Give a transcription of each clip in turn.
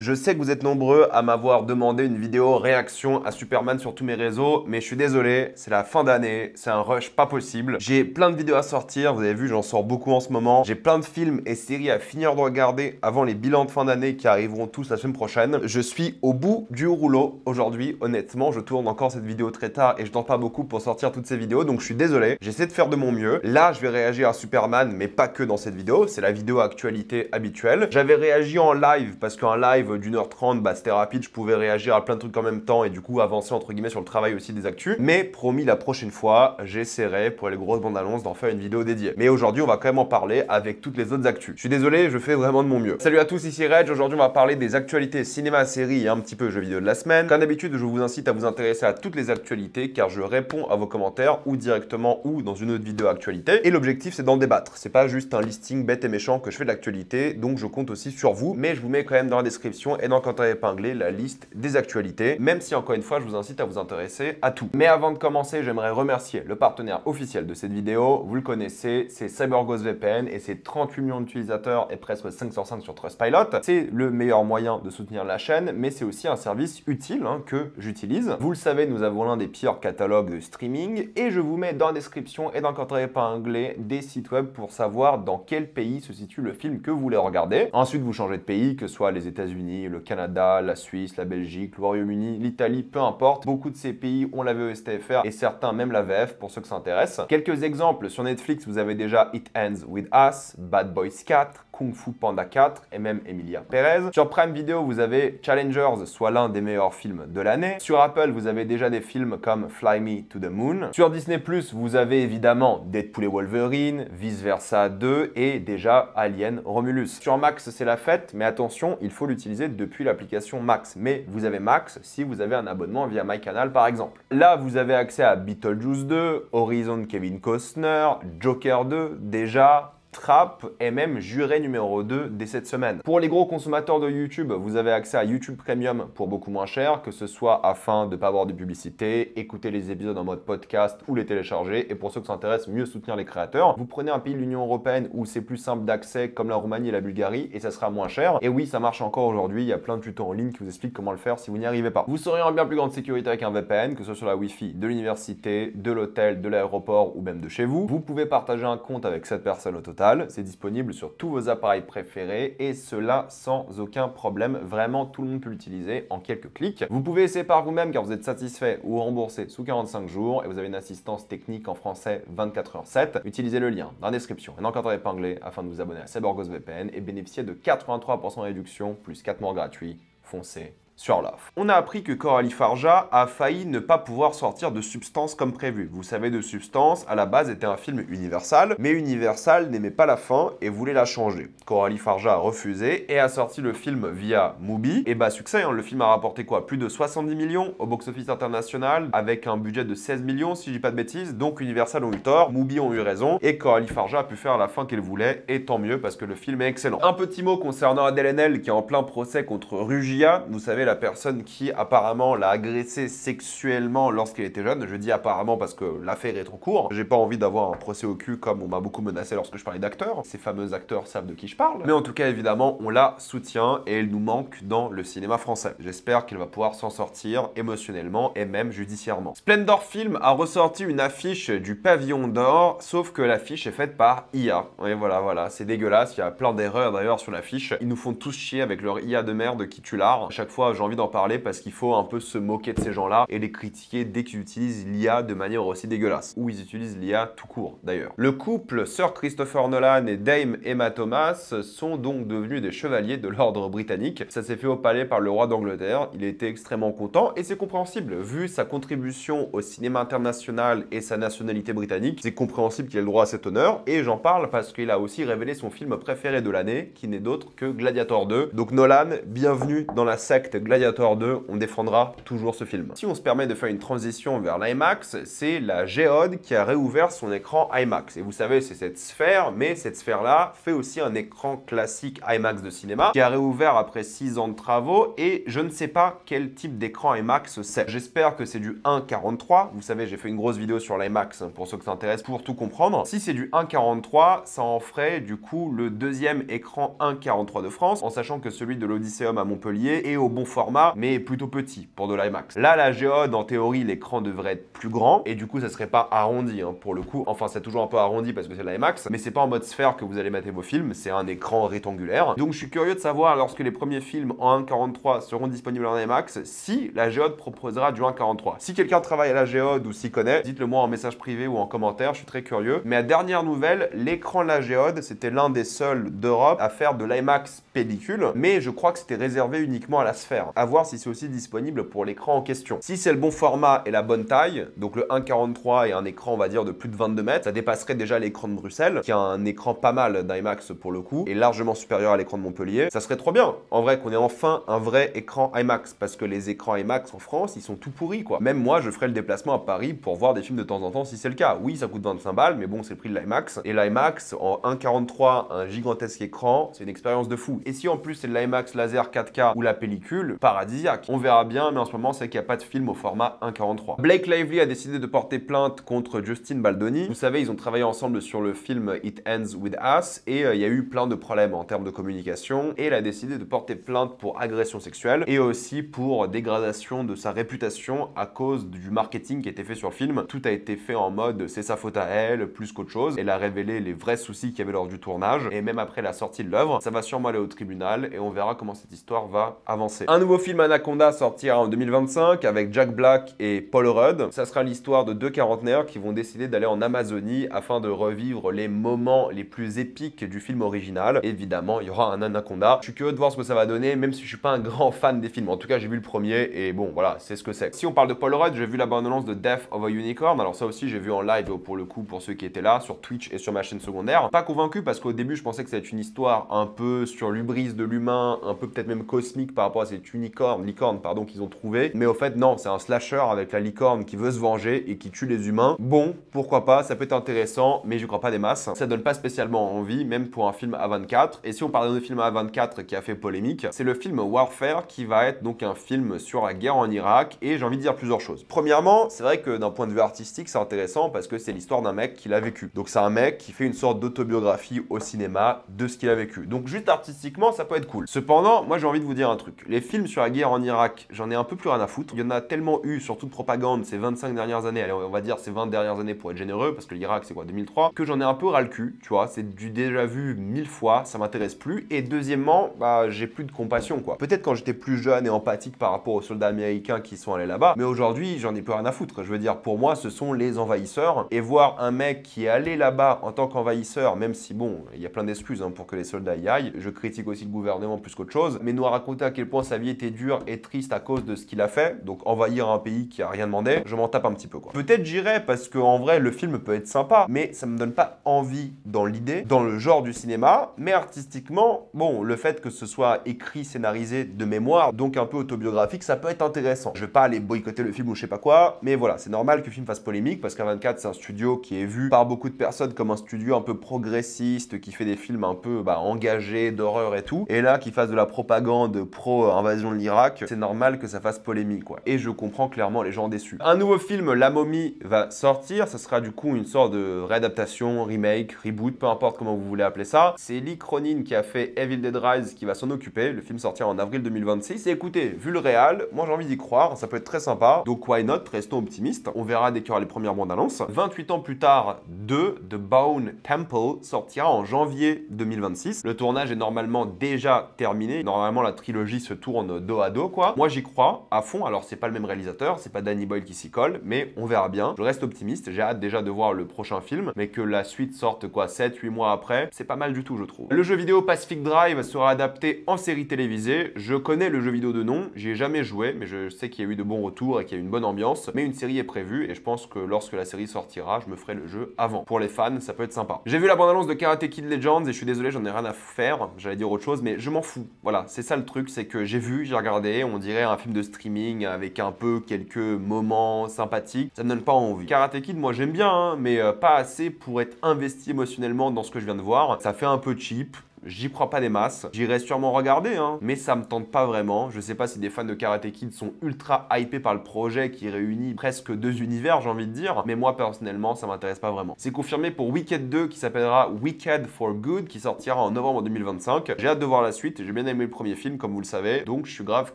Je sais que vous êtes nombreux à m'avoir demandé une vidéo réaction à Superman sur tous mes réseaux, mais je suis désolé, c'est la fin d'année, c'est un rush pas possible. J'ai plein de vidéos à sortir, vous avez vu, j'en sors beaucoup en ce moment. J'ai plein de films et séries à finir de regarder avant les bilans de fin d'année qui arriveront tous la semaine prochaine. Je suis au bout du rouleau aujourd'hui, honnêtement, je tourne encore cette vidéo très tard et je dors pas beaucoup pour sortir toutes ces vidéos, donc je suis désolé. J'essaie de faire de mon mieux. Là, je vais réagir à Superman, mais pas que dans cette vidéo, c'est la vidéo actualité habituelle. J'avais réagi en live parce qu'un live d'1h30, c'était rapide, je pouvais réagir à plein de trucs en même temps et du coup avancer entre guillemets sur le travail aussi des actus. Mais promis, la prochaine fois, j'essaierai pour les grosses bandes annonces d'en faire une vidéo dédiée. Mais aujourd'hui, on va quand même en parler avec toutes les autres actus. Je suis désolé, je fais vraiment de mon mieux. Salut à tous, ici Reg. Aujourd'hui, on va parler des actualités cinéma, séries et un petit peu jeux vidéo de la semaine. Comme d'habitude, je vous incite à vous intéresser à toutes les actualités car je réponds à vos commentaires ou directement ou dans une autre vidéo actualité. Et l'objectif, c'est d'en débattre. C'est pas juste un listing bête et méchant que je fais de l'actualité, donc je compte aussi sur vous. Mais je vous mets quand même dans la description et dans le commentaire épinglé la liste des actualités, même si encore une fois je vous incite à vous intéresser à tout. Mais avant de commencer, j'aimerais remercier le partenaire officiel de cette vidéo, vous le connaissez, c'est CyberGhost VPN et ses 38 millions d'utilisateurs et presque 5 sur 5 sur Trustpilot. C'est le meilleur moyen de soutenir la chaîne, mais c'est aussi un service utile que j'utilise. Vous le savez, nous avons l'un des pires catalogues de streaming et je vous mets dans la description et dans le commentaire épinglé des sites web pour savoir dans quel pays se situe le film que vous voulez regarder. Ensuite, vous changez de pays, que ce soit les États-Unis, le Canada, la Suisse, la Belgique, le Royaume-Uni, l'Italie, peu importe. Beaucoup de ces pays ont la VOSTFR et certains même la VF pour ceux que ça intéresse. Quelques exemples, sur Netflix, vous avez déjà It Ends With Us, Bad Boys 4, Kung Fu Panda 4 et même Emilia Perez. Sur Prime Video, vous avez Challengers, soit l'un des meilleurs films de l'année. Sur Apple, vous avez déjà des films comme Fly Me to the Moon. Sur Disney+, vous avez évidemment Deadpool et Wolverine, Vice Versa 2 et déjà Alien Romulus. Sur Max, c'est la fête, mais attention, il faut l'utiliser depuis l'application Max. Mais vous avez Max si vous avez un abonnement via MyCanal par exemple. Là, vous avez accès à Beetlejuice 2, Horizon Kevin Costner, Joker 2, déjà, Trap et même Juré numéro 2 dès cette semaine. Pour les gros consommateurs de YouTube, vous avez accès à YouTube Premium pour beaucoup moins cher, que ce soit afin de ne pas avoir de publicité, écouter les épisodes en mode podcast ou les télécharger. Et pour ceux qui s'intéressent, mieux soutenir les créateurs. Vous prenez un pays de l'Union Européenne où c'est plus simple d'accès comme la Roumanie et la Bulgarie et ça sera moins cher. Et oui, ça marche encore aujourd'hui, il y a plein de tutos en ligne qui vous expliquent comment le faire si vous n'y arrivez pas. Vous serez en bien plus grande sécurité avec un VPN, que ce soit sur la Wi-Fi de l'université, de l'hôtel, de l'aéroport ou même de chez vous. Vous pouvez partager un compte avec 7 personnes au total. C'est disponible sur tous vos appareils préférés et cela sans aucun problème. Vraiment, tout le monde peut l'utiliser en quelques clics. Vous pouvez essayer par vous-même car vous êtes satisfait ou remboursé sous 45 jours et vous avez une assistance technique en français 24h7. Utilisez le lien dans la description et dans le commentaire épinglé afin de vous abonner à CyberGhost VPN et bénéficier de 83% de réduction plus 4 mois gratuits. Foncez sur l'offre. On a appris que Coralie Farja a failli ne pas pouvoir sortir de Substance comme prévu. Vous savez, de Substance, à la base, était un film Universal, mais Universal n'aimait pas la fin et voulait la changer. Coralie Farja a refusé et a sorti le film via Mubi. Et succès, le film a rapporté quoi? Plus de 70 millions au box-office international, avec un budget de 16 millions, si je dis pas de bêtises. Donc Universal ont eu tort, Mubi ont eu raison, et Coralie Farja a pu faire la fin qu'elle voulait, et tant mieux, parce que le film est excellent. Un petit mot concernant Adèle Haenel, qui est en plein procès contre Rugia. Vous savez, la personne qui apparemment l'a agressée sexuellement lorsqu'elle était jeune. Je dis apparemment parce que l'affaire est en cours. J'ai pas envie d'avoir un procès au cul comme on m'a beaucoup menacé lorsque je parlais d'acteurs. Ces fameux acteurs savent de qui je parle. Mais en tout cas, évidemment, on la soutient et elle nous manque dans le cinéma français. J'espère qu'elle va pouvoir s'en sortir émotionnellement et même judiciairement. Splendor Film a ressorti une affiche du Pavillon d'Or, sauf que l'affiche est faite par IA. Et voilà, c'est dégueulasse. Il y a plein d'erreurs d'ailleurs sur l'affiche. Ils nous font tous chier avec leur IA de merde qui tue l'art. À chaque fois, j'ai envie d'en parler parce qu'il faut un peu se moquer de ces gens-là et les critiquer dès qu'ils utilisent l'IA de manière aussi dégueulasse. Ou ils utilisent l'IA tout court d'ailleurs. Le couple Sir Christopher Nolan et Dame Emma Thomas sont donc devenus des chevaliers de l'ordre britannique. Ça s'est fait au palais par le roi d'Angleterre. Il était extrêmement content et c'est compréhensible. Vu sa contribution au cinéma international et sa nationalité britannique, c'est compréhensible qu'il ait le droit à cet honneur. Et j'en parle parce qu'il a aussi révélé son film préféré de l'année, qui n'est d'autre que Gladiator 2. Donc Nolan, bienvenue dans la secte Gladiator 2, on défendra toujours ce film. Si on se permet de faire une transition vers l'IMAX, c'est la Géode qui a réouvert son écran IMAX. Et vous savez, c'est cette sphère, mais cette sphère-là fait aussi un écran classique IMAX de cinéma qui a réouvert après 6 ans de travaux et je ne sais pas quel type d'écran IMAX c'est. J'espère que c'est du 1.43. Vous savez, j'ai fait une grosse vidéo sur l'IMAX pour ceux que ça intéresse pour tout comprendre. Si c'est du 1.43, ça en ferait du coup le deuxième écran 1.43 de France, en sachant que celui de l'Odysseum à Montpellier est au bon format, mais est plutôt petit pour de l'IMAX. Là, la Géode, en théorie, l'écran devrait être plus grand et du coup, ça serait pas arrondi hein, pour le coup. Enfin, c'est toujours un peu arrondi parce que c'est l'IMAX, mais c'est pas en mode sphère que vous allez mater vos films, c'est un écran rectangulaire. Donc, je suis curieux de savoir, lorsque les premiers films en 1.43 seront disponibles en IMAX, si la Géode proposera du 1.43. Si quelqu'un travaille à la Géode ou s'y connaît, dites-le moi en message privé ou en commentaire, je suis très curieux. Mais à dernière nouvelle, l'écran de la Géode, c'était l'un des seuls d'Europe à faire de l'IMAX pellicule, mais je crois que c'était réservé uniquement à la sphère. À voir si c'est aussi disponible pour l'écran en question. Si c'est le bon format et la bonne taille, donc le 1.43 et un écran, on va dire, de plus de 22 mètres, ça dépasserait déjà l'écran de Bruxelles, qui a un écran pas mal d'IMAX pour le coup, et largement supérieur à l'écran de Montpellier. Ça serait trop bien, en vrai, qu'on ait enfin un vrai écran IMAX, parce que les écrans IMAX en France, ils sont tout pourris, quoi. Même moi, je ferais le déplacement à Paris pour voir des films de temps en temps si c'est le cas. Oui, ça coûte 25 balles, mais bon, c'est le prix de l'IMAX. Et l'IMAX, en 1.43, un gigantesque écran, c'est une expérience de fou. Et si en plus c'est de l'IMAX laser 4K ou la pellicule, paradisiaque. On verra bien, mais en ce moment, c'est qu'il n'y a pas de film au format 1.43. Blake Lively a décidé de porter plainte contre Justin Baldoni. Vous savez, ils ont travaillé ensemble sur le film It Ends With Us et il y a eu plein de problèmes en termes de communication et il a décidé de porter plainte pour agression sexuelle et aussi pour dégradation de sa réputation à cause du marketing qui a été fait sur le film. Tout a été fait en mode c'est sa faute à elle plus qu'autre chose. Elle a révélé les vrais soucis qu'il y avait lors du tournage et même après la sortie de l'œuvre, ça va sûrement aller au tribunal et on verra comment cette histoire va avancer. Un nouveau film Anaconda sortira en 2025 avec Jack Black et Paul Rudd. Ça sera l'histoire de deux quarantenaires qui vont décider d'aller en Amazonie afin de revivre les moments les plus épiques du film original. Évidemment, il y aura un Anaconda. Je suis curieux de voir ce que ça va donner, même si je suis pas un grand fan des films. En tout cas, j'ai vu le premier et bon, voilà, c'est ce que c'est. Si on parle de Paul Rudd, j'ai vu la bande-annonce de Death of a Unicorn. Alors ça aussi, j'ai vu en live pour le coup, pour ceux qui étaient là, sur Twitch et sur ma chaîne secondaire. Pas convaincu parce qu'au début, je pensais que ça allait être une histoire un peu sur l'hubris de l'humain, un peu peut-être même cosmique par rapport à cette licorne, pardon, qu'ils ont trouvé. Mais au fait, non, c'est un slasher avec la licorne qui veut se venger et qui tue les humains. Bon, pourquoi pas, ça peut être intéressant, mais je crois pas des masses. Ça donne pas spécialement envie, même pour un film A24. Et si on parle d'un autre film A24 qui a fait polémique, c'est le film Warfare qui va être donc un film sur la guerre en Irak. Et j'ai envie de dire plusieurs choses. Premièrement, c'est vrai que d'un point de vue artistique, c'est intéressant parce que c'est l'histoire d'un mec qui l'a vécu. Donc c'est un mec qui fait une sorte d'autobiographie au cinéma de ce qu'il a vécu. Donc juste artistiquement, ça peut être cool. Cependant, moi j'ai envie de vous dire un truc. Les films sur la guerre en Irak, j'en ai un peu plus rien à foutre. Il y en a tellement eu, surtout de propagande, ces 25 dernières années, allez, on va dire ces 20 dernières années pour être généreux, parce que l'Irak c'est quoi, 2003, que j'en ai un peu ras le cul, tu vois, c'est du déjà vu 1000 fois, ça m'intéresse plus. Et deuxièmement, bah j'ai plus de compassion, quoi. Peut-être quand j'étais plus jeune et empathique par rapport aux soldats américains qui sont allés là-bas, mais aujourd'hui, j'en ai plus rien à foutre. Je veux dire, pour moi, ce sont les envahisseurs. Et voir un mec qui est allé là-bas en tant qu'envahisseur, même si bon, il y a plein d'excuses hein, pour que les soldats y aillent, je critique aussi le gouvernement plus qu'autre chose, mais nous raconter à quel point sa vie était dure et triste à cause de ce qu'il a fait, donc envahir un pays qui a rien demandé, je m'en tape un petit peu, quoi. Peut-être j'irai parce que en vrai, le film peut être sympa, mais ça me donne pas envie dans l'idée, dans le genre du cinéma, mais artistiquement, bon, le fait que ce soit écrit, scénarisé de mémoire, donc un peu autobiographique, ça peut être intéressant. Je vais pas aller boycotter le film ou je sais pas quoi, mais voilà, c'est normal que le film fasse polémique parce qu'A24 c'est un studio qui est vu par beaucoup de personnes comme un studio un peu progressiste, qui fait des films un peu engagés, d'horreur et tout, et là qui fasse de la propagande pro-invasion de l'Irak, c'est normal que ça fasse polémique, quoi. Et je comprends clairement les gens déçus. Un nouveau film, La Momie, va sortir, ça sera du coup une sorte de réadaptation, remake, reboot, peu importe comment vous voulez appeler ça. C'est Lee Cronin qui a fait Evil Dead Rise qui va s'en occuper, le film sortira en avril 2026, et écoutez, vu le réal, moi j'ai envie d'y croire, ça peut être très sympa, donc why not, restons optimistes, on verra dès qu'il y aura les premières bandes annonces. 28 ans plus tard, The Bone Temple sortira en janvier 2026. Le tournage est normalement déjà terminé, normalement la trilogie se tourne dos à dos, quoi. Moi j'y crois à fond, alors c'est pas le même réalisateur, c'est pas Danny Boyle qui s'y colle, mais on verra bien. Je reste optimiste, j'ai hâte déjà de voir le prochain film, mais que la suite sorte quoi, 7-8 mois après, c'est pas mal du tout je trouve. Le jeu vidéo Pacific Drive sera adapté en série télévisée. Je connais le jeu vidéo de nom, j'y ai jamais joué, mais je sais qu'il y a eu de bons retours et qu'il y a eu une bonne ambiance, mais une série est prévue et je pense que lorsque la série sortira, je me ferai le jeu avant. Pour les fans, ça peut être sympa. J'ai vu la bande-annonce de Karate Kid Legends et je suis désolé, j'en ai rien à faire, j'allais dire autre chose, mais je m'en fous. Voilà, c'est ça le truc, c'est que j'ai vu vu, j'ai regardé, on dirait un film de streaming avec un peu quelques moments sympathiques. Ça me donne pas envie. Karate Kid, moi j'aime bien, hein, mais pas assez pour être investi émotionnellement dans ce que je viens de voir. Ça fait un peu cheap. J'y crois pas des masses. J'irai sûrement regarder, hein, mais ça me tente pas vraiment. Je sais pas si des fans de Karate Kid sont ultra hypés par le projet qui réunit presque deux univers, j'ai envie de dire. Mais moi, personnellement, ça m'intéresse pas vraiment. C'est confirmé pour Wicked 2 qui s'appellera Wicked for Good, qui sortira en novembre 2025. J'ai hâte de voir la suite. J'ai bien aimé le premier film, comme vous le savez, donc je suis grave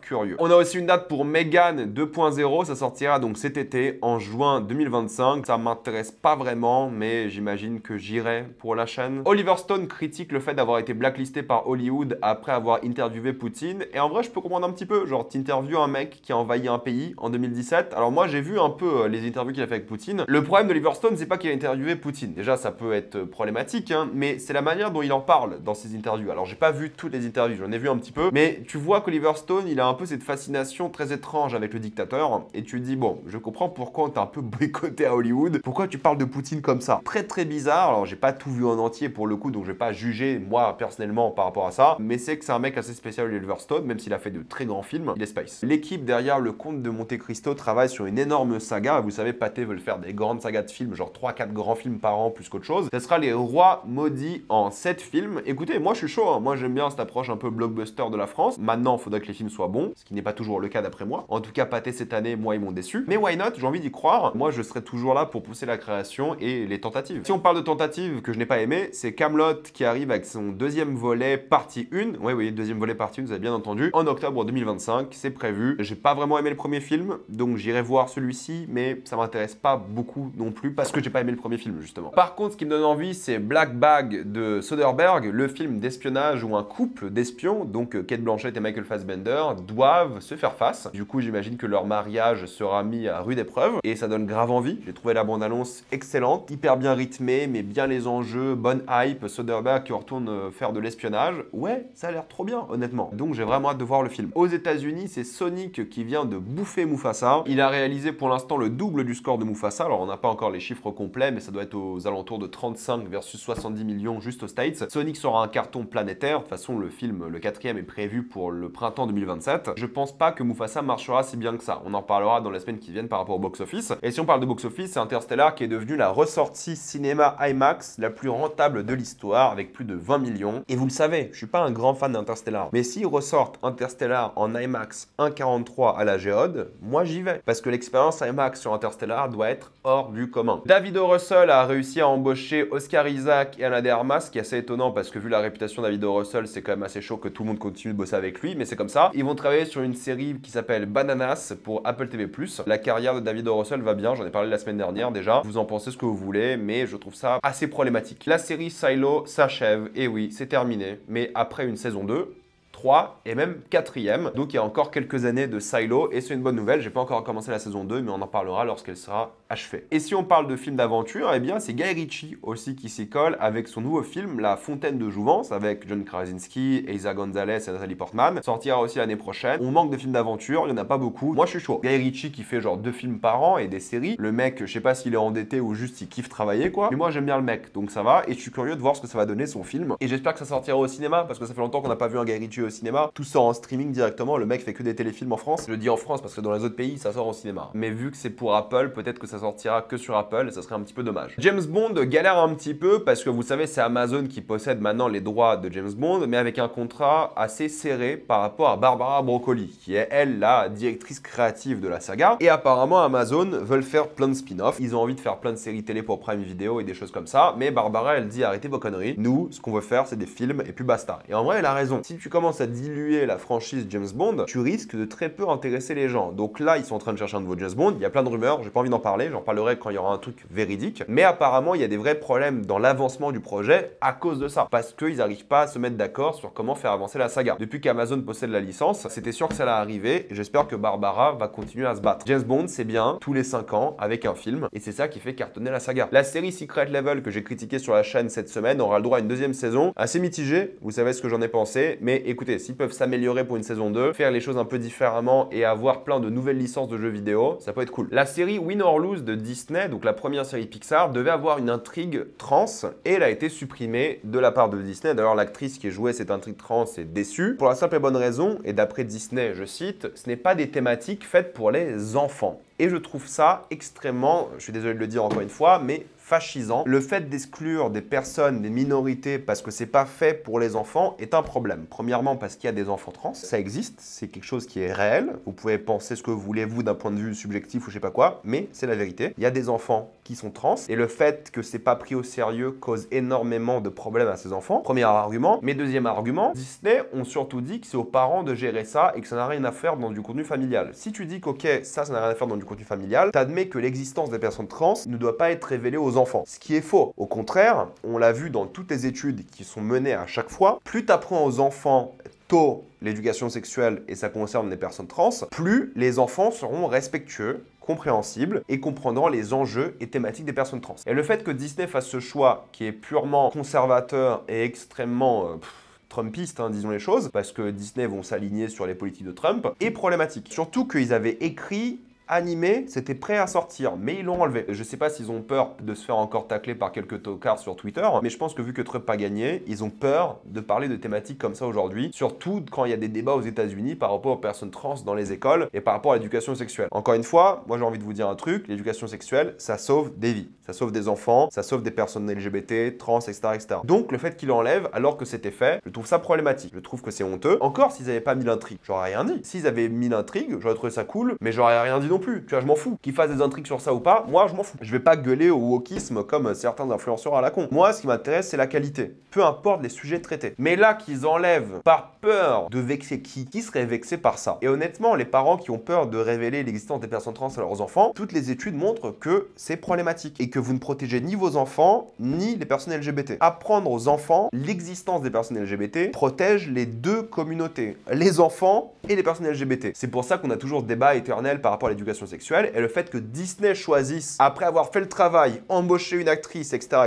curieux. On a aussi une date pour Megan 2.0. Ça sortira donc cet été, en juin 2025. Ça m'intéresse pas vraiment, mais j'imagine que j'irai pour la chaîne. Oliver Stone critique le fait d'avoir été blacklisté par Hollywood après avoir interviewé Poutine. Et en vrai, je peux comprendre un petit peu. Genre, t'interviews un mec qui a envahi un pays en 2017. Alors moi, j'ai vu un peu les interviews qu'il a fait avec Poutine. Le problème d'Oliver Stone, c'est pas qu'il a interviewé Poutine. Déjà, ça peut être problématique, hein, mais c'est la manière dont il en parle dans ses interviews. Alors, j'ai pas vu toutes les interviews, j'en ai vu un petit peu. Mais tu vois qu'Oliver Stone, il a un peu cette fascination très étrange avec le dictateur. Et tu te dis, bon, je comprends pourquoi on t'a un peu boycotté à Hollywood. Pourquoi tu parles de Poutine comme ça? Très très bizarre. Alors, j'ai pas tout vu en entier pour le coup, donc je vais pas juger, moi, personnellement, par rapport à ça, mais c'est que c'est un mec assez spécial, Oliver Stone, même s'il a fait de très grands films, il est space. L'équipe derrière Le Comte de Monte Cristo travaille sur une énorme saga. Vous savez, Pathé veut faire des grandes sagas de films, genre 3-4 grands films par an plus qu'autre chose. Ce sera Les Rois Maudits en 7 films. Écoutez, moi je suis chaud, hein. Moi j'aime bien cette approche un peu blockbuster de la France. Maintenant, il faudrait que les films soient bons, ce qui n'est pas toujours le cas d'après moi. En tout cas, Pathé cette année, moi ils m'ont déçu. Mais why not? J'ai envie d'y croire. Moi je serai toujours là pour pousser la création et les tentatives. Si on parle de tentatives que je n'ai pas aimé, c'est Kaamelott qui arrive avec son deuxième volet partie 1. Oui, deuxième volet partie 1, vous avez bien entendu. En octobre 2025, c'est prévu. J'ai pas vraiment aimé le premier film, donc j'irai voir celui-ci, mais ça m'intéresse pas beaucoup non plus parce que j'ai pas aimé le premier film, justement. Par contre, ce qui me donne envie, c'est Black Bag de Soderbergh, le film d'espionnage où un couple d'espions, donc Cate Blanchett et Michael Fassbender, doivent se faire face. Du coup, j'imagine que leur mariage sera mis à rude épreuve et ça donne grave envie. J'ai trouvé la bande-annonce excellente, hyper bien rythmée, mais bien les enjeux, bonne hype. Soderbergh qui retourne faire de l'espionnage. Ouais, ça a l'air trop bien, honnêtement. Donc j'ai vraiment hâte de voir le film. Aux États-Unis, c'est Sonic qui vient de bouffer Mufasa. Il a réalisé pour l'instant le double du score de Mufasa. Alors on n'a pas encore les chiffres complets, mais ça doit être aux alentours de 35 versus 70 millions juste aux States. Sonic sera un carton planétaire. De toute façon, le film, le quatrième, est prévu pour le printemps 2027. Je pense pas que Mufasa marchera si bien que ça. On en parlera dans les semaines qui viennent par rapport au box-office. Et si on parle de box-office, c'est Interstellar qui est devenu la ressortie cinéma IMAX la plus rentable de l'histoire avec plus de 20 millions. Et vous le savez, je suis pas un grand fan d'Interstellar. Mais s'ils ressortent Interstellar en IMAX 1.43 à la Géode, moi j'y vais. Parce que l'expérience IMAX sur Interstellar doit être hors du commun. David O. Russell a réussi à embaucher Oscar Isaac et Ana de Armas, ce qui est assez étonnant parce que vu la réputation de David O. Russell, c'est quand même assez chaud que tout le monde continue de bosser avec lui, mais c'est comme ça. Ils vont travailler sur une série qui s'appelle Bananas pour Apple TV+. La carrière de David O. Russell va bien, j'en ai parlé la semaine dernière déjà. Vous en pensez ce que vous voulez, mais je trouve ça assez problématique. La série Silo s'achève, et oui, c'est terminé, mais après une saison 2, 3 et même 4e. Donc il y a encore quelques années de Silo et c'est une bonne nouvelle. J'ai pas encore commencé la saison 2, mais on en parlera lorsqu'elle sera achevée. Et si on parle de films d'aventure, eh bien c'est Guy Ritchie aussi qui s'y colle avec son nouveau film La Fontaine de Jouvence avec John Krasinski, Eiza Gonzalez et Natalie Portman. Sortira aussi l'année prochaine. On manque de films d'aventure, il y en a pas beaucoup. Moi je suis chaud. Guy Ritchie qui fait genre 2 films par an et des séries. Le mec, je sais pas s'il est endetté ou juste il kiffe travailler quoi. Mais moi j'aime bien le mec, donc ça va. Et je suis curieux de voir ce que ça va donner son film. Et j'espère que ça sortira au cinéma parce que ça fait longtemps qu'on n'a pas vu un Guy Ritchie au cinéma. Tout sort en streaming directement, le mec fait que des téléfilms en France. Je le dis en France parce que dans les autres pays, ça sort au cinéma. Mais vu que c'est pour Apple, peut-être que ça sortira que sur Apple et ça serait un petit peu dommage. James Bond galère un petit peu parce que vous savez, c'est Amazon qui possède maintenant les droits de James Bond, mais avec un contrat assez serré par rapport à Barbara Broccoli, qui est elle la directrice créative de la saga. Et apparemment, Amazon veulent faire plein de spin-offs. Ils ont envie de faire plein de séries télé pour Prime Video et des choses comme ça. Mais Barbara, elle dit arrêtez vos conneries. Nous, ce qu'on veut faire, c'est des films et puis basta. Et en vrai, elle a raison. Si tu commences à diluer la franchise James Bond, tu risques de très peu intéresser les gens. Donc là, ils sont en train de chercher un nouveau James Bond. Il y a plein de rumeurs. J'ai pas envie d'en parler. J'en parlerai quand il y aura un truc véridique. Mais apparemment, il y a des vrais problèmes dans l'avancement du projet à cause de ça. Parce qu'ils n'arrivent pas à se mettre d'accord sur comment faire avancer la saga. Depuis qu'Amazon possède la licence, c'était sûr que ça allait arriver. Et j'espère que Barbara va continuer à se battre. James Bond, c'est bien tous les 5 ans avec un film. Et c'est ça qui fait cartonner la saga. La série Secret Level que j'ai critiquée sur la chaîne cette semaine aura le droit à une deuxième saison. Assez mitigée. Vous savez ce que j'en ai pensé. Mais écoutez, écoutez, s'ils peuvent s'améliorer pour une saison 2, faire les choses un peu différemment et avoir plein de nouvelles licences de jeux vidéo, ça peut être cool. La série Win or Lose de Disney, donc la première série Pixar, devait avoir une intrigue trans et elle a été supprimée de la part de Disney. D'ailleurs, l'actrice qui jouait cette intrigue trans est déçue pour la simple et bonne raison, et d'après Disney, je cite, ce n'est pas des thématiques faites pour les enfants. Et je trouve ça extrêmement, je suis désolé de le dire encore une fois, mais fascisant. Le fait d'exclure des personnes, des minorités, parce que c'est pas fait pour les enfants, est un problème. Premièrement, parce qu'il y a des enfants trans, ça existe, c'est quelque chose qui est réel. Vous pouvez penser ce que vous voulez, vous, d'un point de vue subjectif ou je sais pas quoi, mais c'est la vérité. Il y a des enfants qui sont trans, et le fait que c'est pas pris au sérieux cause énormément de problèmes à ces enfants. Premier argument. Mais deuxième argument, Disney ont surtout dit que c'est aux parents de gérer ça et que ça n'a rien à faire dans du contenu familial. Si tu dis qu'ok, ça n'a rien à faire dans du contenu familial, t'admets que l'existence des personnes trans ne doit pas être révélée aux enfants. Ce qui est faux. Au contraire, on l'a vu dans toutes les études qui sont menées à chaque fois, plus tu apprends aux enfants tôt l'éducation sexuelle et ça concerne les personnes trans, plus les enfants seront respectueux, compréhensibles et comprendront les enjeux et thématiques des personnes trans. Et le fait que Disney fasse ce choix qui est purement conservateur et extrêmement trumpiste, hein, disons les choses, parce que Disney vont s'aligner sur les politiques de Trump, est problématique. Surtout qu'ils avaient écrit animé, c'était prêt à sortir, mais ils l'ont enlevé. Je sais pas s'ils ont peur de se faire encore tacler par quelques tocards sur Twitter, mais je pense que vu que Trump a gagné, ils ont peur de parler de thématiques comme ça aujourd'hui, surtout quand il y a des débats aux États-Unis par rapport aux personnes trans dans les écoles et par rapport à l'éducation sexuelle. Encore une fois, moi j'ai envie de vous dire un truc, l'éducation sexuelle, ça sauve des vies, ça sauve des enfants, ça sauve des personnes LGBT, trans, etc., etc. Donc le fait qu'il enlève alors que c'était fait, je trouve ça problématique. Je trouve que c'est honteux. Encore s'ils avaient pas mis l'intrigue, j'aurais rien dit. S'ils avaient mis l'intrigue, j'aurais trouvé ça cool, mais j'aurais rien dit non plus. Tu vois, je m'en fous. Qu'ils fassent des intrigues sur ça ou pas, moi je m'en fous. Je vais pas gueuler au wokisme comme certains influenceurs à la con. Moi, ce qui m'intéresse, c'est la qualité. Peu importe les sujets traités. Mais là, qu'ils enlèvent par peur de vexer qui serait vexé par ça? Et honnêtement, les parents qui ont peur de révéler l'existence des personnes trans à leurs enfants, toutes les études montrent que c'est problématique et que vous ne protégez ni vos enfants, ni les personnes LGBT. Apprendre aux enfants l'existence des personnes LGBT protège les deux communautés, les enfants et les personnes LGBT. C'est pour ça qu'on a toujours ce débat éternel par rapport à l'éducation sexuelle et le fait que Disney choisisse, après avoir fait le travail, embauché une actrice, etc.,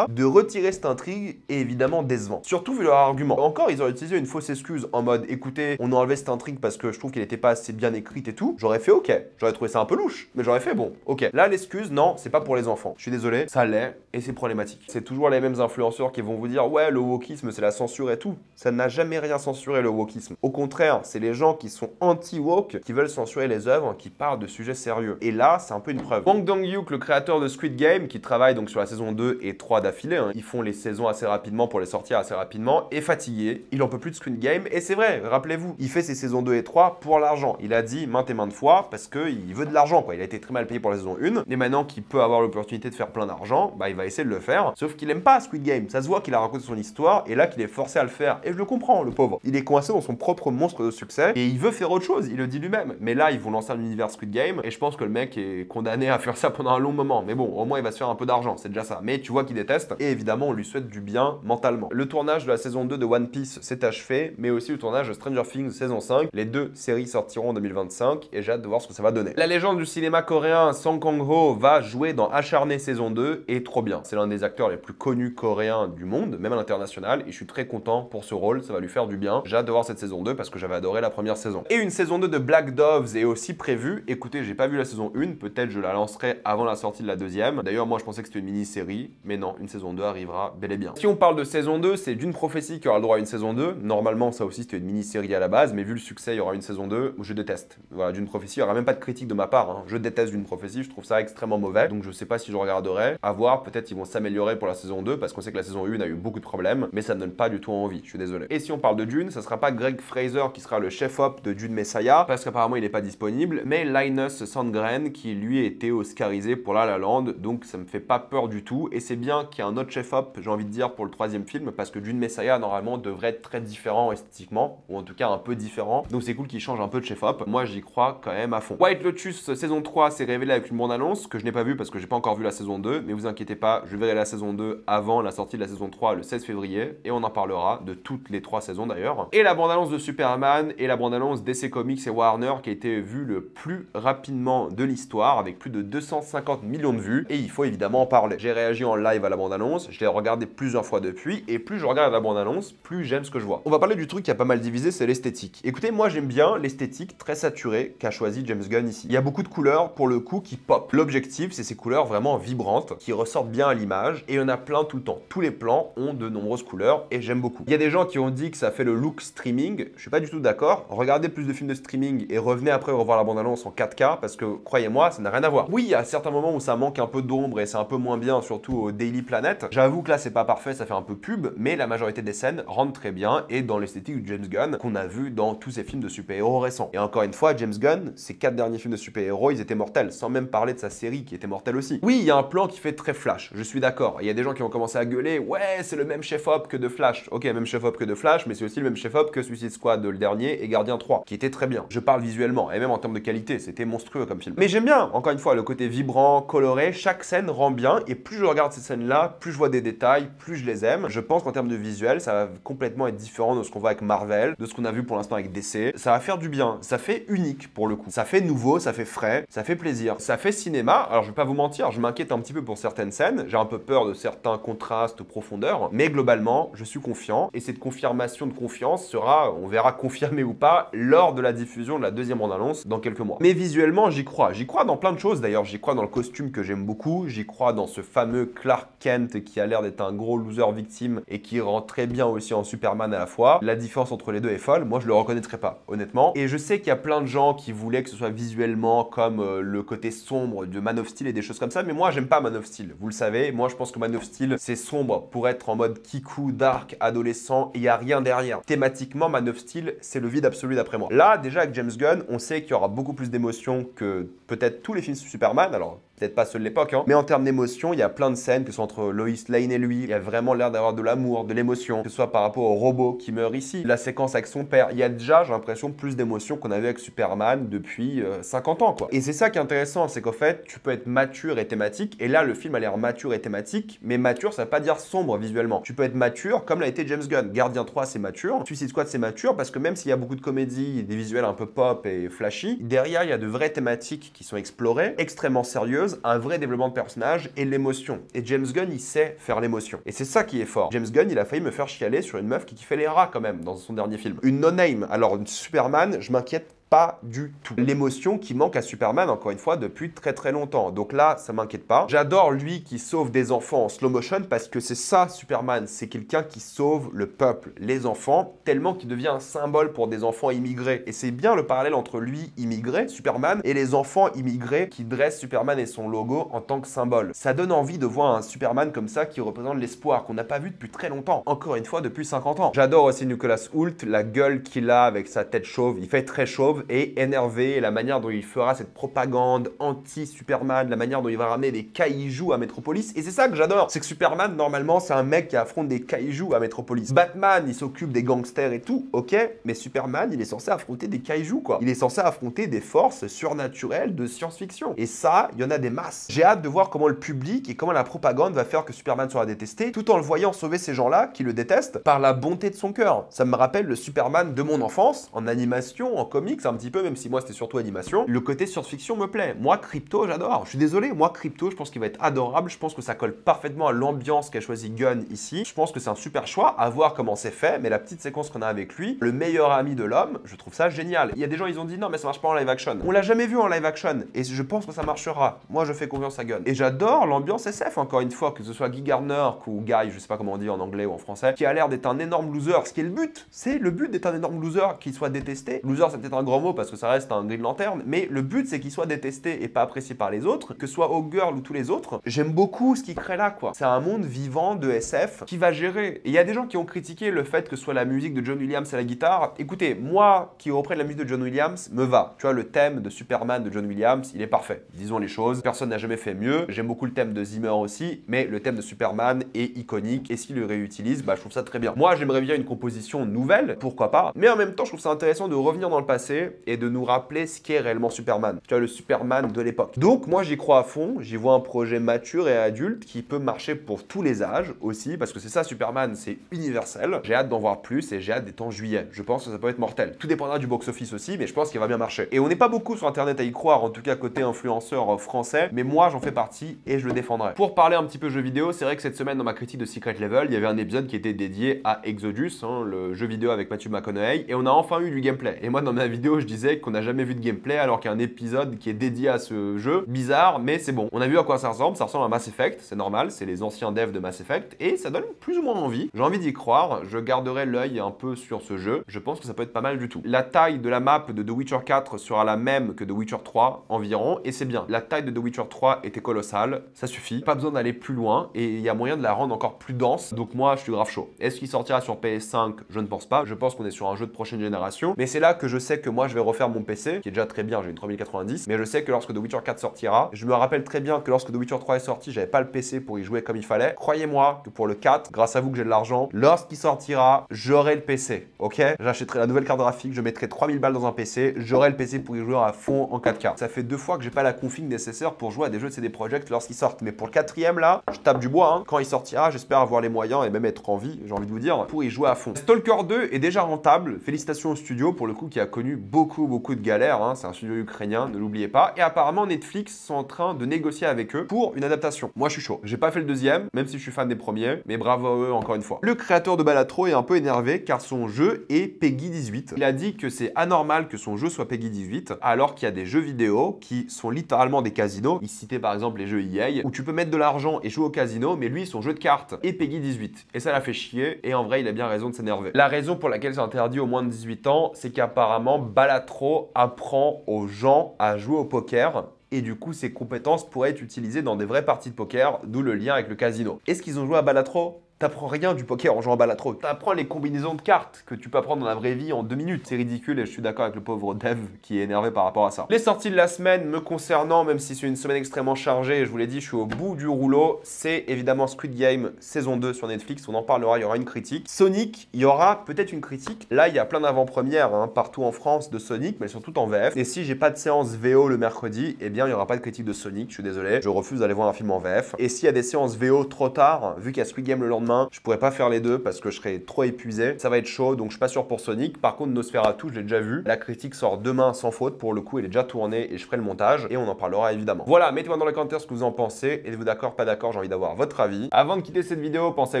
de retirer cette intrigue est évidemment décevant. Surtout vu leur argument. Encore, ils auraient utilisé une fausse excuse en mode écoutez, on a enlevé cette intrigue parce que je trouve qu'elle n'était pas assez bien écrite et tout. J'aurais fait ok. J'aurais trouvé ça un peu louche, mais j'aurais fait bon, ok. Là, l'excuse, non, c'est pas pour les enfants. Je suis désolé, ça l'est et c'est problématique. C'est toujours les mêmes influenceurs qui vont vous dire ouais, le wokisme, c'est la censure et tout. Ça n'a jamais rien censuré le wokisme. Au contraire, c'est les gens qui sont anti-woke qui veulent censurer les œuvres qui parlent de sujets sérieux. Et là, c'est un peu une preuve. Bong Dong-hyuk, le créateur de Squid Game, qui travaille donc sur la saison 2 et 3 d'affilée, hein, ils font les saisons assez rapidement pour les sortir assez rapidement, est fatigué, il en peut plus de Squid Game, et c'est vrai, rappelez-vous, il fait ses saisons 2 et 3 pour l'argent. Il a dit maintes et maintes fois parce qu'il veut de l'argent, quoi. Il a été très mal payé pour la saison 1, et maintenant qu'il peut avoir l'opportunité de faire plein d'argent, bah il va essayer de le faire, sauf qu'il aime pas Squid Game. Ça se voit qu'il a raconté son histoire, et là qu'il est forcé à le faire, et je le comprends, le pauvre. Il est coincé dans son propre monstre de succès, et il veut faire autre chose, il le dit lui-même. Mais là, ils vont lancer un univers Squid Game, et je pense que le mec est condamné à faire ça pendant un long moment. Mais bon, au moins il va se faire un peu d'argent, c'est déjà ça. Mais tu vois qu'il déteste, et évidemment on lui souhaite du bien mentalement. Le tournage de la saison 2 de One Piece s'est achevé, mais aussi le tournage de Stranger Things saison 5. Les deux séries sortiront en 2025, et j'ai hâte de voir ce que ça va donner. La légende du cinéma coréen Song Kang-ho va jouer dans Acharné saison 2, et trop bien. C'est l'un des acteurs les plus connus coréens du monde, même à l'international, et je suis très content pour ce rôle, ça va lui faire du bien. J'ai hâte de voir cette saison 2 parce que j'avais adoré la première saison. Et une saison 2 de Black Doves est aussi prévue. Écoutez, j'ai pas vu la saison 1, peut-être je la lancerai avant la sortie de la deuxième. D'ailleurs, moi je pensais que c'était une mini-série, mais non, une saison 2 arrivera bel et bien. Si on parle de saison 2, c'est Dune Prophétie qui aura le droit à une saison 2. Normalement, ça aussi c'était une mini-série à la base, mais vu le succès, il y aura une saison 2. Je déteste. Voilà, Dune Prophétie, il n'y aura même pas de critique de ma part, hein. Je déteste Dune Prophétie, je trouve ça extrêmement mauvais, donc je sais pas si je regarderai. À voir, peut-être ils vont s'améliorer pour la saison 2, parce qu'on sait que la saison 1 a eu beaucoup de problèmes, mais ça ne donne pas du tout envie, je suis désolé. Et si on parle de Dune, ça sera pas Greg Fraser qui sera le chef-op de Dune Messiah, parce qu'apparemment il n'est pas disponible, mais Linus Sandgren qui lui a été oscarisé pour La La Land, donc ça me fait pas peur du tout, et c'est bien qu'il y ait un autre chef-op, j'ai envie de dire, pour le troisième film, parce que Dune Messiah normalement devrait être très différent esthétiquement, ou en tout cas un peu différent, donc c'est cool qu'il change un peu de chef-op. Moi j'y crois quand même à fond. White Lotus saison 3 s'est révélé avec une bande-annonce que je n'ai pas vue parce que j'ai pas encore vu la saison 2, mais vous inquiétez pas, je verrai la saison 2 avant la sortie de la saison 3 le 16 février, et on en parlera de toutes les 3 saisons d'ailleurs. Et la bande-annonce de Superman et la bande-annonce DC Comics et Warner qui a été vue le plus rapidement de l'histoire, avec plus de 250 millions de vues, et il faut évidemment en parler. J'ai réagi en live à la bande-annonce, je l'ai regardé plusieurs fois depuis, et plus je regarde la bande-annonce, plus j'aime ce que je vois. On va parler du truc qui a pas mal divisé, c'est l'esthétique. Écoutez, moi j'aime bien l'esthétique très saturée qu'a choisi James Gunn ici. Il y a beaucoup de couleurs pour le coup qui pop. L'objectif, c'est ces couleurs vraiment vibrantes, qui ressortent bien à l'image, et il y en a plein tout le temps. Tous les plans ont de nombreuses couleurs, et j'aime beaucoup. Il y a des gens qui ont dit que ça fait le look streaming, je suis pas du tout d'accord. Regardez plus de films de streaming et revenez après revoir la bande-annonce en 4K, parce que croyez-moi, ça n'a rien à voir. Oui, il y a certains moments où ça manque un peu d'ombre et c'est un peu moins bien, surtout au Daily Planet. J'avoue que là, c'est pas parfait, ça fait un peu pub, mais la majorité des scènes rentrent très bien et dans l'esthétique de James Gunn qu'on a vu dans tous ces films de super-héros récents. Et encore une fois, James Gunn, ses 4 derniers films de super-héros, ils étaient mortels, sans même parler de sa série qui était mortelle aussi. Oui, il y a un plan qui fait très Flash, je suis d'accord. Il y a des gens qui ont commencé à gueuler, ouais, c'est le même chef-op que de Flash. Ok, même chef-op que de Flash, mais c'est aussi le même chef-op que Suicide Squad, le dernier, et Gardien 3, qui était très bien. Je parle visuellement, et même en termes de qualité, c'était monstrueux comme film. Mais j'aime bien, encore une fois, le côté vibrant, coloré, chaque scène rend bien, et plus je regarde ces scènes-là, plus je vois des détails, plus je les aime. Je pense qu'en termes de visuel, ça va complètement être différent de ce qu'on voit avec Marvel, de ce qu'on a vu pour l'instant avec DC. Ça va faire du bien, ça fait unique pour le coup. Ça fait nouveau, ça fait frais, ça fait plaisir. Ça fait cinéma, alors je vais pas vous mentir, je m'inquiète un petit peu pour certaines scènes, j'ai un peu peur de certains contrastes, profondeurs, mais globalement, je suis confiant, et cette confirmation de confiance sera, on verra confirmée ou pas, lors de la diffusion de la deuxième bande-annonce dans quelques mois. Mais visuellement, j'y crois. J'y crois dans plein de choses d'ailleurs. J'y crois dans le costume que j'aime beaucoup. J'y crois dans ce fameux Clark Kent qui a l'air d'être un gros loser victime et qui rend très bien aussi en Superman à la fois. La différence entre les deux est folle. Moi, je le reconnaîtrais pas, honnêtement. Et je sais qu'il y a plein de gens qui voulaient que ce soit visuellement comme le côté sombre de Man of Steel et des choses comme ça. Mais moi, j'aime pas Man of Steel. Vous le savez. Moi, je pense que Man of Steel, c'est sombre pour être en mode kikou, dark, adolescent et il n'y a rien derrière. Thématiquement, Man of Steel, c'est le vide absolu d'après moi. Là, déjà avec James Gunn, on sait qu'il y aura beaucoup plus d'émotions que peut-être tous les films sur Superman, alors peut-être pas ceux de l'époque, hein. Mais en termes d'émotion, il y a plein de scènes que ce soit entre Lois Lane et lui, il y a vraiment l'air d'avoir de l'amour, de l'émotion, que ce soit par rapport au robot qui meurt ici, la séquence avec son père, il y a déjà, j'ai l'impression, plus d'émotions qu'on avait avec Superman depuis 50 ans, quoi. Et c'est ça qui est intéressant, c'est qu'en fait, tu peux être mature et thématique, et là, le film a l'air mature et thématique, mais mature, ça veut pas dire sombre visuellement. Tu peux être mature comme l'a été James Gunn. Gardien 3, c'est mature, Suicide Squad, c'est mature, parce que même s'il y a beaucoup de comédies, des visuels un peu pop et flashy, derrière, il y a de vraies thématiques qui sont explorées, extrêmement sérieuses, un vrai développement de personnage et l'émotion. Et James Gunn, il sait faire l'émotion. Et c'est ça qui est fort. James Gunn, il a failli me faire chialer sur une meuf qui kiffait les rats quand même dans son dernier film. Une no-name. Alors, une Superman, je m'inquiète pas du tout. L'émotion qui manque à Superman, encore une fois, depuis très très longtemps. Donc là, ça m'inquiète pas. J'adore lui qui sauve des enfants en slow motion parce que c'est ça, Superman. C'est quelqu'un qui sauve le peuple, les enfants, tellement qu'il devient un symbole pour des enfants immigrés. Et c'est bien le parallèle entre lui, immigré, Superman, et les enfants immigrés qui dressent Superman et son logo en tant que symbole. Ça donne envie de voir un Superman comme ça qui représente l'espoir qu'on n'a pas vu depuis très longtemps. Encore une fois, depuis 50 ans. J'adore aussi Nicolas Hoult, la gueule qu'il a avec sa tête chauve. Il fait très chauve et énervé, et la manière dont il fera cette propagande anti-Superman, la manière dont il va ramener des kaijus à Metropolis. Et c'est ça que j'adore, c'est que Superman, normalement, c'est un mec qui affronte des kaijus à Metropolis. Batman, il s'occupe des gangsters et tout, ok, mais Superman, il est censé affronter des kaijus, quoi. Il est censé affronter des forces surnaturelles de science-fiction. Et ça, il y en a des masses. J'ai hâte de voir comment le public et comment la propagande va faire que Superman sera détesté, tout en le voyant sauver ces gens-là qui le détestent par la bonté de son cœur. Ça me rappelle le Superman de mon enfance, en animation, en comics, un petit peu, même si moi c'était surtout animation. Le côté science-fiction me plaît. Moi, Crypto, j'adore. Je suis désolé, moi, Crypto, je pense qu'il va être adorable. Je pense que ça colle parfaitement à l'ambiance qu'a choisi Gunn ici. Je pense que c'est un super choix, à voir comment c'est fait, mais la petite séquence qu'on a avec lui, le meilleur ami de l'homme, je trouve ça génial. Il y a des gens, ils ont dit non, mais ça marche pas en live action. On l'a jamais vu en live action, et je pense que ça marchera. Moi, je fais confiance à Gunn. Et j'adore l'ambiance SF, encore une fois, que ce soit Guy Gardner ou Guy, je sais pas comment on dit en anglais ou en français, qui a l'air d'être un énorme loser. Ce qui est le but, c'est le but d'être un énorme loser, qu'il soit détesté. Loser, c'est peut-être un grand mot parce que ça reste un Green Lantern, mais le but c'est qu'il soit détesté et pas apprécié par les autres, que ce soit Hawkgirl ou tous les autres. J'aime beaucoup ce qu'il crée là, quoi. C'est un monde vivant de SF qui va gérer. Et il y a des gens qui ont critiqué le fait que ce soit la musique de John Williams à la guitare. Écoutez, moi qui reprenne la musique de John Williams, me va. Tu vois, le thème de Superman de John Williams, il est parfait. Disons les choses, personne n'a jamais fait mieux. J'aime beaucoup le thème de Zimmer aussi, mais le thème de Superman est iconique et s'il le réutilise, bah je trouve ça très bien. Moi, j'aimerais bien une composition nouvelle, pourquoi pas, mais en même temps, je trouve ça intéressant de revenir dans le passé, ramener et de nous rappeler ce qu'est réellement Superman. Tu vois, le Superman de l'époque. Donc moi j'y crois à fond, j'y vois un projet mature et adulte qui peut marcher pour tous les âges aussi, parce que c'est ça Superman, c'est universel. J'ai hâte d'en voir plus et j'ai hâte d'être en juillet. Je pense que ça peut être mortel. Tout dépendra du box-office aussi, mais je pense qu'il va bien marcher. Et on n'est pas beaucoup sur internet à y croire, en tout cas côté influenceur français, mais moi j'en fais partie et je le défendrai. Pour parler un petit peu jeux vidéo, c'est vrai que cette semaine dans ma critique de Secret Level, il y avait un épisode qui était dédié à Exodus, hein, le jeu vidéo avec Matthew McConaughey, et on a enfin eu du gameplay. Et moi dans ma vidéo je disais qu'on n'a jamais vu de gameplay alors qu'il y a un épisode qui est dédié à ce jeu. Bizarre, mais c'est bon. On a vu à quoi ça ressemble à Mass Effect, c'est normal, c'est les anciens devs de Mass Effect, et ça donne plus ou moins envie. J'ai envie d'y croire, je garderai l'œil un peu sur ce jeu, je pense que ça peut être pas mal du tout. La taille de la map de The Witcher 4 sera la même que The Witcher 3 environ, et c'est bien. La taille de The Witcher 3 était colossale, ça suffit, pas besoin d'aller plus loin, et il y a moyen de la rendre encore plus dense, donc moi je suis grave chaud. Est-ce qu'il sortira sur PS5? Je ne pense pas, je pense qu'on est sur un jeu de prochaine génération, mais c'est là que je sais que moi je vais refaire mon PC, qui est déjà très bien, j'ai une 3090, mais je sais que lorsque The Witcher 4 sortira, je me rappelle très bien que lorsque The Witcher 3 est sorti, j'avais pas le PC pour y jouer comme il fallait. Croyez-moi que pour le 4, grâce à vous que j'ai de l'argent, lorsqu'il sortira, j'aurai le PC, ok? J'achèterai la nouvelle carte graphique, je mettrai 3000 balles dans un PC, j'aurai le PC pour y jouer à fond en 4K. Ça fait 2 fois que j'ai pas la config nécessaire pour jouer à des jeux de CD Projekt lorsqu'ils sortent, mais pour le 4e là, je tape du bois, hein. Quand il sortira, j'espère avoir les moyens et même être en vie, j'ai envie de vous dire, pour y jouer à fond. Stalker 2 est déjà rentable, félicitations au studio pour le coup qui a connu beaucoup de galères, hein. C'est un studio ukrainien, ne l'oubliez pas, et apparemment Netflix sont en train de négocier avec eux pour une adaptation. Moi je suis chaud, j'ai pas fait le 2e, même si je suis fan des premiers, mais bravo à eux encore une fois. Le créateur de Balatro est un peu énervé car son jeu est Peggy 18. Il a dit que c'est anormal que son jeu soit Peggy 18 alors qu'il y a des jeux vidéo qui sont littéralement des casinos. Il citait par exemple les jeux EA où tu peux mettre de l'argent et jouer au casino, mais lui son jeu de cartes est Peggy 18. Et ça l'a fait chier et en vrai il a bien raison de s'énerver. La raison pour laquelle c'est interdit aux moins de 18 ans, c'est qu'apparemment Balatro apprend aux gens à jouer au poker. Et du coup, ses compétences pourraient être utilisées dans des vraies parties de poker, d'où le lien avec le casino. Est-ce qu'ils ont joué à Balatro? T'apprends rien du poker en jouant à Balatro. T'apprends les combinaisons de cartes que tu peux apprendre dans la vraie vie en 2 minutes. C'est ridicule et je suis d'accord avec le pauvre dev qui est énervé par rapport à ça. Les sorties de la semaine me concernant, même si c'est une semaine extrêmement chargée, je vous l'ai dit, je suis au bout du rouleau, c'est évidemment Squid Game saison 2 sur Netflix. On en parlera, il y aura une critique. Sonic, il y aura peut-être une critique. Là, il y a plein d'avant-premières hein, partout en France de Sonic, mais elles sont toutes en VF. Et si j'ai pas de séance VO le mercredi, eh bien, il n'y aura pas de critique de Sonic, je suis désolé. Je refuse d'aller voir un film en VF. Et s'il y a des séances VO trop tard, vu qu'il y a Squid Game le lendemain, je pourrais pas faire les deux parce que je serais trop épuisé. Ça va être chaud, donc je suis pas sûr pour Sonic. Par contre, Nosferatu, je l'ai déjà vu. La critique sort demain sans faute. Pour le coup, elle est déjà tournée et je ferai le montage et on en parlera évidemment. Voilà, mettez-moi dans les commentaires ce que vous en pensez. Êtes-vous d'accord, pas d'accord? J'ai envie d'avoir votre avis. Avant de quitter cette vidéo, pensez à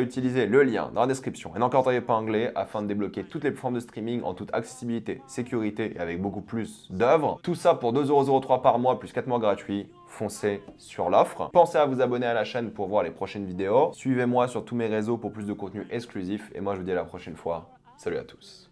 utiliser le lien dans la description et n'encore épinglé afin de débloquer toutes les plateformes de streaming en toute accessibilité, sécurité et avec beaucoup plus d'œuvres. Tout ça pour 2,03€ par mois plus 4 mois gratuits. Foncez sur l'offre. Pensez à vous abonner à la chaîne pour voir les prochaines vidéos. Suivez-moi sur tous mes réseaux pour plus de contenu exclusif. Et moi, je vous dis à la prochaine fois. Salut à tous.